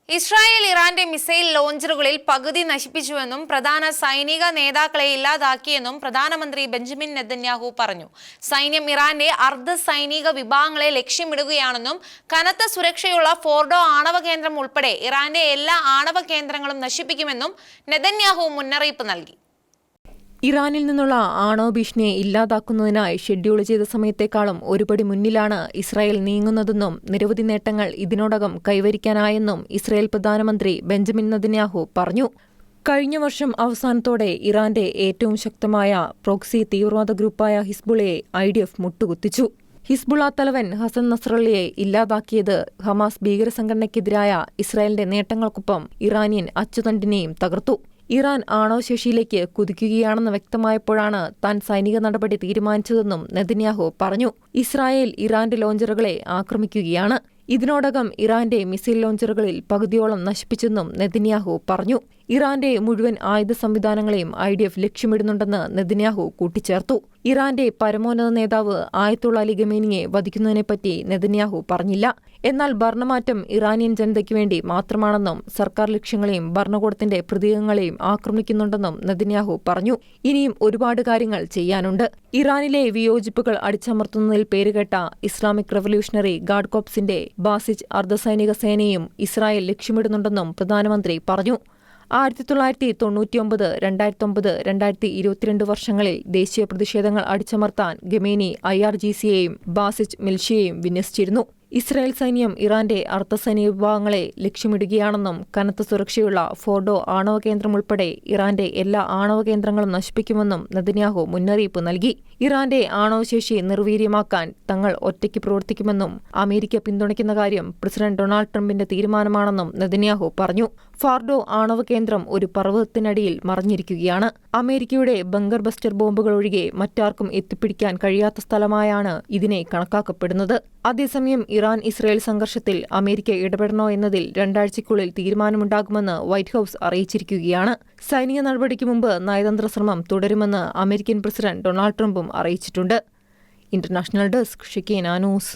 Israel ഇറാന്റെ missile ലോഞ്ചറുകളിൽ പകുതി നശിപ്പിച്ചുവെന്നും പ്രധാന സൈനിക നേതാക്കളെ ഇല്ലാതാക്കിയെന്നും പ്രധാനമന്ത്രി ബെഞ്ചമിൻ നെതന്യാഹു പറഞ്ഞു. സൈന്യം ഇറാന്റെ അർദ്ധ സൈനിക വിഭാഗങ്ങളെ ലക്ഷ്യമിടുകയാണെന്നും കനത്ത സുരക്ഷയുള്ള ഫോർഡോ ആണവ കേന്ദ്രം ഉൾപ്പെടെ ഇറാന്റെ എല്ലാ ആണവ കേന്ദ്രങ്ങളും നശിപ്പിക്കുമെന്നും നെതന്യാഹു മുന്നറിയിപ്പ് നൽകി. ഇറാനിൽ നിന്നുള്ള ആണവ ഭീഷണിയെ ഇല്ലാതാക്കുന്നതിനായി ഷെഡ്യൂൾ ചെയ്ത സമയത്തേക്കാളും ഒരുപടി മുന്നിലാണ് ഇസ്രായേൽ നീങ്ങുന്നതെന്നും നിരവധി നേട്ടങ്ങൾ ഇതിനോടകം കൈവരിക്കാനായെന്നും ഇസ്രായേൽ പ്രധാനമന്ത്രി ബെഞ്ചമിൻ നെതന്യാഹു പറഞ്ഞു. കഴിഞ്ഞ വർഷം അവസാനത്തോടെ ഇറാന്റെ ഏറ്റവും ശക്തമായ പ്രോക്സി തീവ്രവാദ ഗ്രൂപ്പായ ഹിസ്ബുള്ളയെ IDF മുട്ടുകുത്തിച്ചു. ഹിസ്ബുള്ള തലവൻ ഹസൻ നസ്രള്ളിയെ ഇല്ലാതാക്കിയത് ഹമാസ് ഭീകരസംഘടനയ്ക്കെതിരായ ഇസ്രായേലിന്റെ നേട്ടങ്ങൾക്കൊപ്പം ഇറാനിയൻ അച്ചുതണ്ടിനെയും തകർത്തു. ഇറാൻ ആണവശേഷിയിലേക്ക് കുതിക്കുകയാണെന്ന് വ്യക്തമായപ്പോഴാണ് താൻ സൈനിക നടപടി തീരുമാനിച്ചതെന്നും നെതന്യാഹു പറഞ്ഞു. ഇസ്രായേൽ ഇറാന്റെ ലോഞ്ചറുകളെ ആക്രമിക്കുകയാണ്. ഇതിനോടകം ഇറാന്റെ മിസൈൽ ലോഞ്ചറുകളിൽ പകുതിയോളം നശിപ്പിച്ചെന്നും നെതന്യാഹു പറഞ്ഞു. ഇറാന്റെ മുഴുവൻ ആയുധ സംവിധാനങ്ങളെയും IDF ലക്ഷ്യമിടുന്നുണ്ടെന്ന് നെതന്യാഹു കൂട്ടിച്ചേർത്തു. ഇറാന്റെ പരമോന്നത നേതാവ് ആയത്തുള്ള അലി ഖമേനിയെ വധിക്കുന്നതിനെപ്പറ്റി നെതന്യാഹു പറഞ്ഞില്ല. എന്നാൽ ഭരണമാറ്റം ഇറാനിയൻ ജനതയ്ക്ക് വേണ്ടി മാത്രമാണെന്നും സർക്കാർ ലക്ഷ്യങ്ങളെയും ഭരണകൂടത്തിന്റെ പ്രതീകങ്ങളെയും ആക്രമിക്കുന്നുണ്ടെന്നും നെതന്യാഹു പറഞ്ഞു. ഇനിയും ഒരുപാട് കാര്യങ്ങൾ ചെയ്യാനുണ്ട്. ഇറാനിലെ വിയോജിപ്പുകൾ അടിച്ചമർത്തുന്നതിൽ പേരുകേട്ട ഇസ്ലാമിക് റവല്യൂഷണറി ഗാർഡ് കോപ്സിന്റെ ബാസിജ് അർദ്ധസൈനിക സേനയും ഇസ്രായേൽ ലക്ഷ്യമിടുന്നുണ്ടെന്നും പ്രധാനമന്ത്രി പറഞ്ഞു. 1999, 2009, 2022 വർഷങ്ങളിൽ ദേശീയ പ്രതിഷേധങ്ങൾ അടിച്ചമർത്താൻ ഖമേനി IRGCയെയും ബാസിജ് മിൽഷ്യയെയും വിന്യസിച്ചിരുന്നു. ഇസ്രായേൽ സൈന്യം ഇറാന്റെ അർദ്ധസൈനിക വിഭാഗങ്ങളെ ലക്ഷ്യമിടുകയാണെന്നും കനത്ത സുരക്ഷയുള്ള ഫോർഡോ ആണവ കേന്ദ്രം ഉൾപ്പെടെ ഇറാന്റെ എല്ലാ ആണവ കേന്ദ്രങ്ങളും നശിപ്പിക്കുമെന്നും നെതന്യാഹു മുന്നറിയിപ്പ് നൽകി. ഇറാന്റെ ആണവശേഷി നിർവീര്യമാക്കാൻ തങ്ങൾ ഒറ്റയ്ക്ക് പ്രവർത്തിക്കുമെന്നും അമേരിക്ക പിന്തുണയ്ക്കുന്ന കാര്യം പ്രസിഡന്റ് ഡൊണാൾഡ് ട്രംപിന്റെ തീരുമാനമാണെന്നും നെതന്യാഹു പറഞ്ഞു. ഫോർഡോ ആണവ കേന്ദ്രം ഒരു പർവ്വതത്തിനടിയിൽ മറഞ്ഞിരിക്കുകയാണ്. അമേരിക്കയുടെ ബങ്കർ ബസ്റ്റർ ബോംബുകൾ ഒഴികെ മറ്റാർക്കും എത്തിപ്പിടിക്കാൻ കഴിയാത്ത സ്ഥലമായാണ് ഇതിനെ കണക്കാക്കപ്പെടുന്നത്. അതേസമയം ഇറാൻ ഇസ്രായേൽ സംഘർഷത്തിൽ അമേരിക്ക ഇടപെടണോ എന്നതിൽ 2 ആഴ്ചയ്ക്കുള്ളിൽ തീരുമാനമുണ്ടാകുമെന്ന് വൈറ്റ് ഹൌസ് അറിയിച്ചിരിക്കുകയാണ്. സൈനിക നടപടിക്ക് മുമ്പ് നയതന്ത്ര ശ്രമം തുടരുമെന്ന് അമേരിക്കൻ പ്രസിഡന്റ് ഡൊണാൾഡ് ട്രംപും അറിയിച്ചിട്ടുണ്ട്. ഇന്റർനാഷണൽ ഡെസ്ക് ഷിക്കേന ന്യൂസ്.